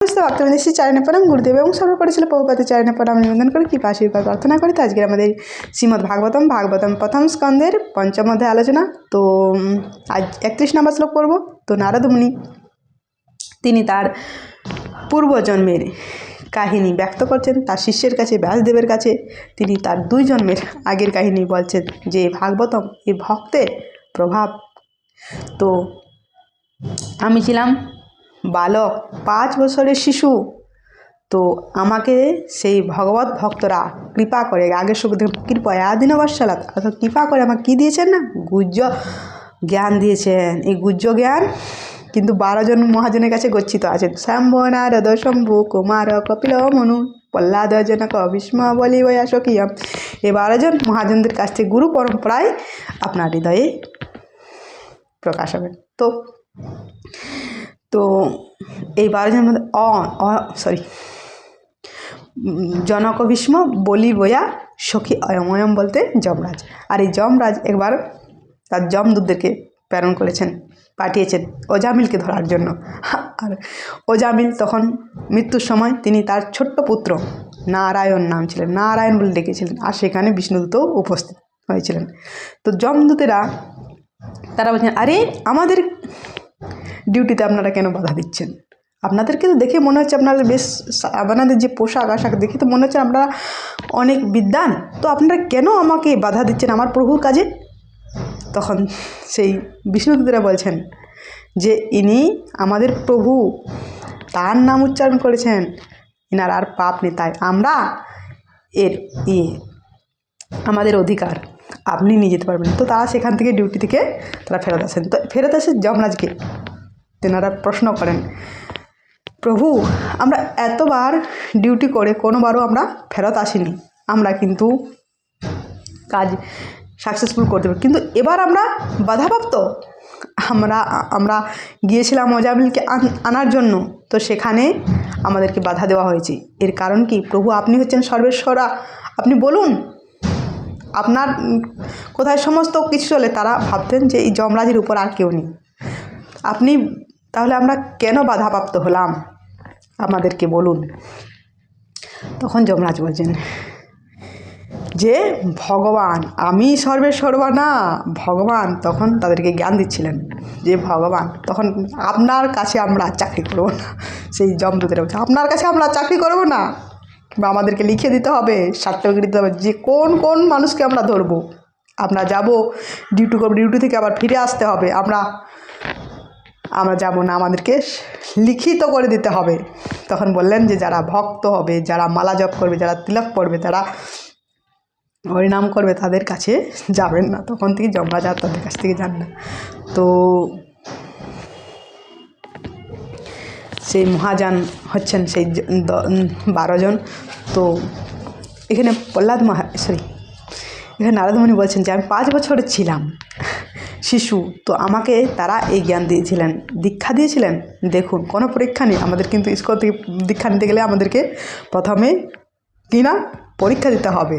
ভক্তবৃন্দ শ্রী চরণে প্রণাম গুরুদেব এবং সর্বোপরি ছিল প্রভুপাদের চরণে প্রণাম নিবেদন করে কৃপা আশীর্বাদ প্রার্থনা করি। তো আজকের আমাদের শ্রীমদ্ ভাগবতম প্রথম স্কন্ধের পঞ্চম অধ্যায় আলোচনা। তো আজ 31 নম্বর শ্লোক পড়ব। তো নারদ মুনি তিনি তার পূর্বজন্মের কাহিনী ব্যক্ত করছেন তার শিষ্যের কাছে, ব্যাসদেবের কাছে। তিনি তার 2 জন্মের আগের কাহিনী বলছেন যে ভাগবতম এই ভক্তের প্রভাব। তো আমি ছিলাম বালক, 5 বছরের শিশু। তো আমাকে সেই ভগবত ভক্তরা কৃপা করে, আগের সুখদেব কৃপয়া দিনবৎসলাৎ অর্থাৎ কৃপা করে আমাকে কী দিয়েছেন না, গুহ্য জ্ঞান দিয়েছেন। এই গুহ্য জ্ঞান কিন্তু 12 জন মহাজনের কাছে গচ্ছিত আছেন। শম্ভ, নারদ, শম্ভু, কুমার, কপিল, মনু, প্রহ্লাদ, জনক, ভীষ্ম, বলি, বয়াসকিয়ম, এই 12 জন মহাজনদের কাছ থেকে গুরু পরম্পরায় আপনার হৃদয়ে প্রকাশ হবে। তো এই 12 জনের মধ্যে জনক, ভীষ্ম, বলি, বয়া, সখী, অয়ম বলতে যমরাজ। আর এই যমরাজ একবার তার যমদূতদেরকে প্রেরণ করেছেন, পাঠিয়েছেন অজামিলকে ধরার জন্য। আর অজামিল তখন মৃত্যুর সময় তিনি তার ছোট্ট পুত্র নারায়ণ নাম ছিলেন, নারায়ণ বলে ডেকেছিলেন। আর সেখানে বিষ্ণুদূতও উপস্থিত হয়েছিলেন। তো যমদূতেরা তারা বলছেন, আরে আমাদের ডিউটিতে আপনারা কেন বাধা দিচ্ছেন? আপনাদেরকে তো দেখে মনে হচ্ছে আপনারা বেশ, আপনাদের যে পোশাক আশাক দেখে তো মনে হচ্ছে আপনারা অনেক বিদ্বান। তো আপনারা কেন আমাকে বাধা দিচ্ছেন আমার প্রভুর কাজে? তখন সেই বিষ্ণুদূতেরা বলছেন যে ইনি আমাদের প্রভু, তার নাম উচ্চারণ করেছেন, ইনার আর পাপ নেই, তাই আমরা এর আমাদের অধিকার, আপনি নিয়ে যেতে পারবেন। তো তারা সেখান থেকে ডিউটি থেকে তারা ফেরত আসেন। তো ফেরত আসে যমরাজকে তেনারা প্রশ্ন করেন, প্রভু আমরা এতবার ডিউটি করে কোনোবারও আমরা ফেরত আসিনি, আমরা কিন্তু কাজ সাকসেসফুল করতে পারি, কিন্তু এবার আমরা বাধাপ্রাপ্ত। আমরা গিয়েছিলাম অজামিলকে আনার জন্য, তো সেখানে আমাদেরকে বাধা দেওয়া হয়েছে। এর কারণ কি? প্রভু আপনি হচ্ছেন সর্বেশ্বরা, আপনি বলুন আপনার কোথায় সমস্ত কিছু চলে। তারা ভাবতেন যে এই যমরাজের উপর আর কেউ নেই, আপনি তাহলে আমরা কেন বাধাপ্রাপ্ত হলাম, আমাদেরকে বলুন। তখন যমরাজ বলছেন যে ভগবান, আমি সর্বেসর্বা না, ভগবান তখন তাদেরকে জ্ঞান দিচ্ছিলেন যে ভগবান, তখন আপনার কাছে আমরা চাকরি করব না। সেই যমদূতেরা বলছে আপনার কাছে আমরা চাকরি করব না, কিংবা আমাদেরকে লিখে দিতে হবে, সার্টিফিকেট দিতে হবে যে কোন কোন মানুষকে আমরা ধরবো। আমরা যাব, ডিউটি করবো, ডিউটি থেকে আবার ফিরে আসতে হবে, আমরা যাব না, আমাদেরকে লিখিত করে দিতে হবে। তখন বললেন যে যারা ভক্ত হবে, যারা মালা জপ করবে, যারা তিলক পড়বে, যারা হরিনাম করবে, তাদের কাছে যাবেন না। তখন থেকে যমরাজ আর তাদের কাছ থেকে যান না। তো সেই মহাযান হচ্ছেন সেই 12 জন। তো এখানে এখানে নারদমুনি বলছেন যে আমি 5 বছরের ছিলাম শিশু, তো আমাকে তারা এই জ্ঞান দিয়েছিলেন, দীক্ষা দিয়েছিলেন। দেখুন কোনো পরীক্ষা নেই আমাদের, কিন্তু স্কুল থেকে দীক্ষা নিতে গেলে আমাদেরকে প্রথমে কিনা পরীক্ষা দিতে হবে,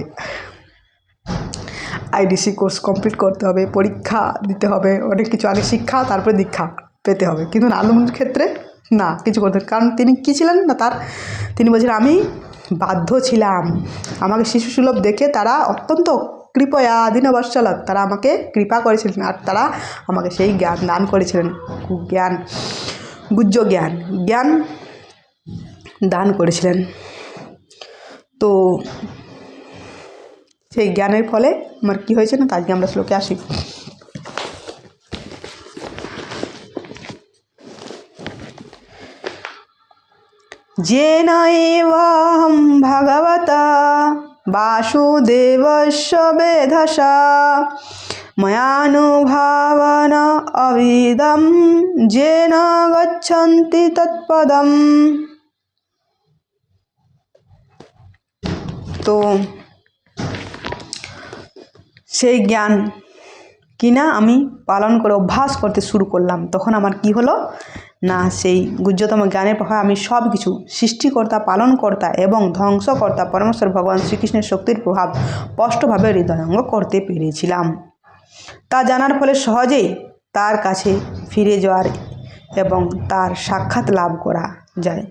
আইডিসি কোর্স কমপ্লিট করতে হবে, পরীক্ষা দিতে হবে, অনেক কিছু আগে শিক্ষা তারপরে দীক্ষা পেতে হবে। কিন্তু নারদমুনির ক্ষেত্রে না কিছু করতে, কারণ তিনি কী ছিলেন না, তিনি বলছিলেন আমি বাধ্য ছিলাম, আমাকে শিশুসুলভ দেখে তারা অত্যন্ত কৃপয়া দিনবৎসলাৎ তারা আমাকে কৃপা করেছিলেন, আর তারা আমাকে সেই জ্ঞান দান করেছিলেন, গুহ্য জ্ঞান দান করেছিলেন। তো সেই জ্ঞানের ফলে আমার কী হয়েছে না, আজকে আমরা শ্লোকে আসি। যেন এবহং ভগবতা বাসুদেবস্য বেধসা ময়ানুভাবেন অভিদম যেন গচ্ছন্তি তৎপদম। তো সেই জ্ঞান কিনা আমি পালন করে অভ্যাস করতে শুরু করলাম, তখন আমার কি হলো না, সেই গুহ্যতম জ্ঞানের প্রভাবে আমি সব কিছু সৃষ্টিকর্তা, পালনকর্তা এবং ধ্বংসকর্তা পরমেশ্বর ভগবান শ্রীকৃষ্ণের শক্তির প্রভাব স্পষ্টভাবে হৃদয়ঙ্গ করতে পেরেছিলাম। তা জানার ফলে সহজেই তার কাছে ফিরে যাওয়ার এবং তার সাক্ষাৎ লাভ করা যায়।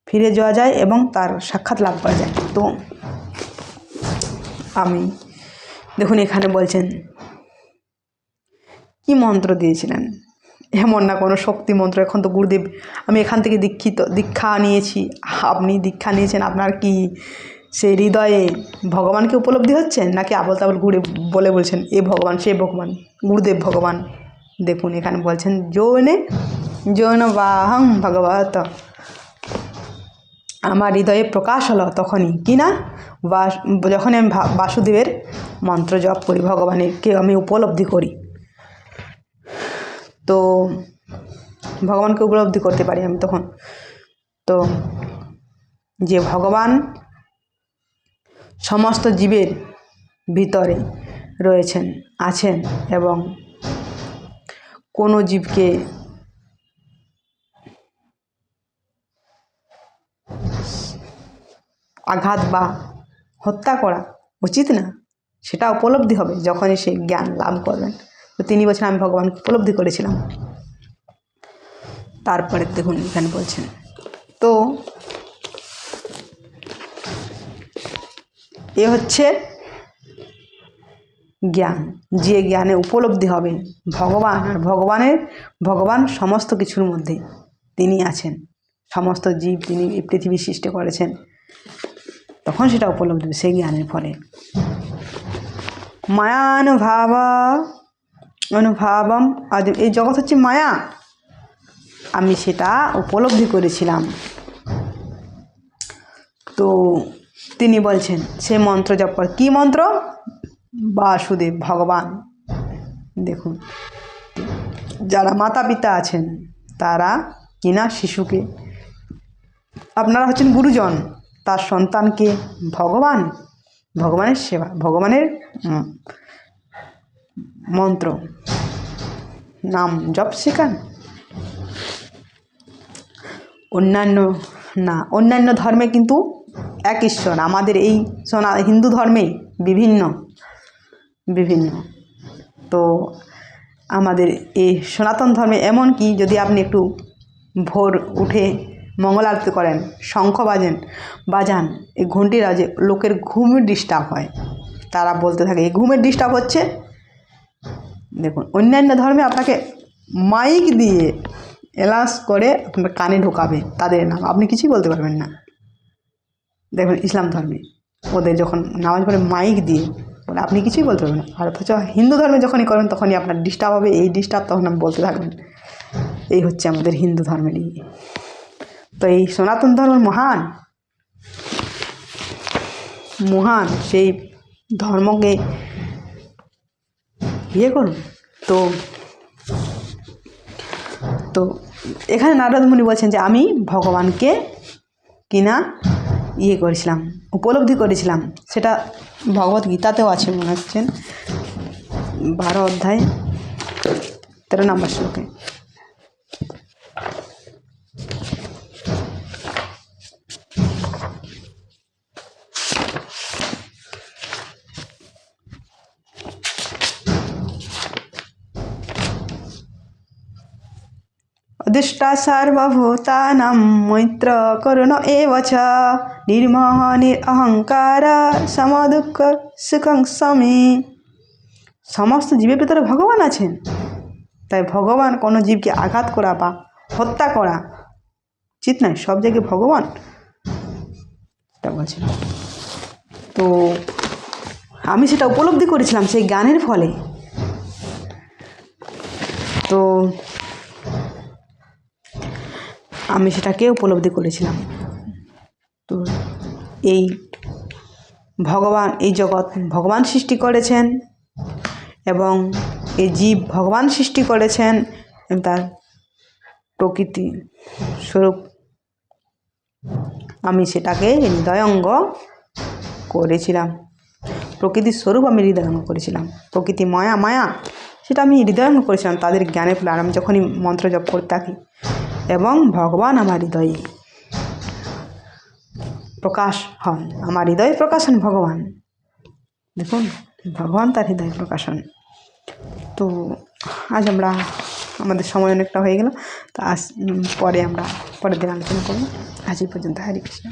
ফিরে যাওয়া যায় এবং তার সাক্ষাৎ লাভ করা যায়। তো আমি দেখুন এখানে বলছেন কি মন্ত্র দিয়েছিলেন, এমন না কোনো শক্তি মন্ত্র। এখন তো গুরুদেব, আমি এখান থেকে দীক্ষা নিয়েছি, আপনি দীক্ষা নিয়েছেন, আপনার কি সেই হৃদয়ে ভগবানকে উপলব্ধি হচ্ছেন, নাকি আবল তাবল ঘুরে বলে বলছেন এ ভগবান সে ভগবান, গুরুদেব ভগবান? দেখুন এখানে বলছেন যৌন বাহং ভগবত, আমার হৃদয়ে প্রকাশ হলো তখনই কি না, যখনই আমি বাসুদেবের মন্ত্র জপ করি, ভগবানেরকে আমি উপলব্ধি করি, তো ভগবানকে উপলব্ধি করতে পারি আমি তখন। তো যে ভগবান সমস্ত জীবের ভিতরে রয়েছেন, আছেন, এবং কোনো জীবকে আঘাত বা হত্যা করা উচিত না, সেটা উপলব্ধি হবে যখনই সে জ্ঞান লাভ করবেন। তো তিনি বলছেন আমি ভগবানকে উপলব্ধি করেছিলাম। তারপরে দেখুন এখানে বলছেন, তো এ হচ্ছে জ্ঞান, যে জ্ঞানে উপলব্ধি হবে ভগবান, আর ভগবান সমস্ত কিছুর মধ্যে তিনি আছেন, সমস্ত জীব তিনি এই পৃথিবী সৃষ্টি করেছেন, তখন সেটা উপলব্ধি হবে সেই জ্ঞানের ফলে। অনুভাবম আদি, এই জগৎ হচ্ছে মায়া, আমি সেটা উপলব্ধি করেছিলাম। তো তিনি বলছেন সে মন্ত্র জপ কর, কী মন্ত্র? বাসুদেব ভগবান। দেখুন যারা মাতা পিতা আছেন তারা কিনা শিশুকে, আপনারা হচ্ছেন গুরুজন, তার সন্তানকে ভগবানের সেবা, ভগবানের মন্ত্র নাম জপ শেখান। অন্যান্য ধর্মে কিন্তু এক ঈশ্বর, আমাদের এই হিন্দু ধর্মে বিভিন্ন। তো আমাদের এই সনাতন ধর্মে এমন কি, যদি আপনি একটু ভোর উঠে মঙ্গল আরতি করেন, শঙ্খ বাজান, এই ঘণ্টির আওয়াজে লোকের ঘুমের ডিস্টার্ব হয়, তারা বলতে থাকে এই ঘুমের ডিস্টার্ব হচ্ছে। দেখুন অন্যান্য ধর্মে আপনাকে মাইক দিয়ে এলাস করে আপনার কানে ঢোকাবে তাদের নাম, আপনি কিছুই বলতে পারবেন না। দেখুন ইসলাম ধর্মে ওদের যখন নামাজ পড়ে মাইক দিয়ে বলে, আপনি কিছুই বলতে পারবেন না। আর অথচ হিন্দু ধর্মে যখনই করবেন তখনই আপনার ডিস্টার্ব হবে, এই ডিস্টার্ব, তখন আপনি বলতে থাকবেন। এই হচ্ছে আমাদের হিন্দু ধর্মেরই। তো এই সনাতন ধর্ম মহান সেই ধর্মকে করুন। তো এখানে নারদ মুনি বলছেন যে আমি ভগবানকে কিনা করেছিলাম, উপলব্ধি করেছিলাম। সেটা ভগবত গীতাতেও আছে মনে হচ্ছেন 12 অধ্যায় 13 নম্বর শ্লোকে। অধিষ্ঠা সর্বভূতানাং মৈত্র করুণ এব চ নির্মোহ নিরহংকার সমদুঃখ সুখং সমী। সমস্ত জীবের ভিতরে ভগবান আছেন, তাই ভগবান কোনো জীবকে আঘাত করা বা হত্যা করা উচিত নয়, সব জায়গায় ভগবান সেটা বলছেন। তো আমি সেটা উপলব্ধি করেছিলাম সেই জ্ঞানের ফলে। তো আমি সেটাকে উপলব্ধি করেছিলাম। তো এই ভগবান, এই জগৎ ভগবান সৃষ্টি করেছেন এবং এই জীব ভগবান সৃষ্টি করেছেন, তার প্রকৃতি স্বরূপ আমি সেটাকে হৃদয়ঙ্গ করেছিলাম। প্রকৃতির স্বরূপ আমি হৃদয়ঙ্গ করেছিলাম, প্রকৃতি মায়া সেটা আমি হৃদয়ঙ্গ করেছিলাম তাদের জ্ঞানের ফলে। আর আমি যখনই মন্ত্র জপ করতে থাকি এবং ভগবান আমার হৃদয়ে প্রকাশ হন, আমার হৃদয়ে প্রকাশ হন ভগবান। দেখুন ভগবান তার হৃদয়ে প্রকাশ হন। তো আজ আমাদের সময় অনেকটা হয়ে গেল, তো পরে আমরা পরের দিন আলোচনা করব। আজ এই পর্যন্ত। হরে কৃষ্ণ।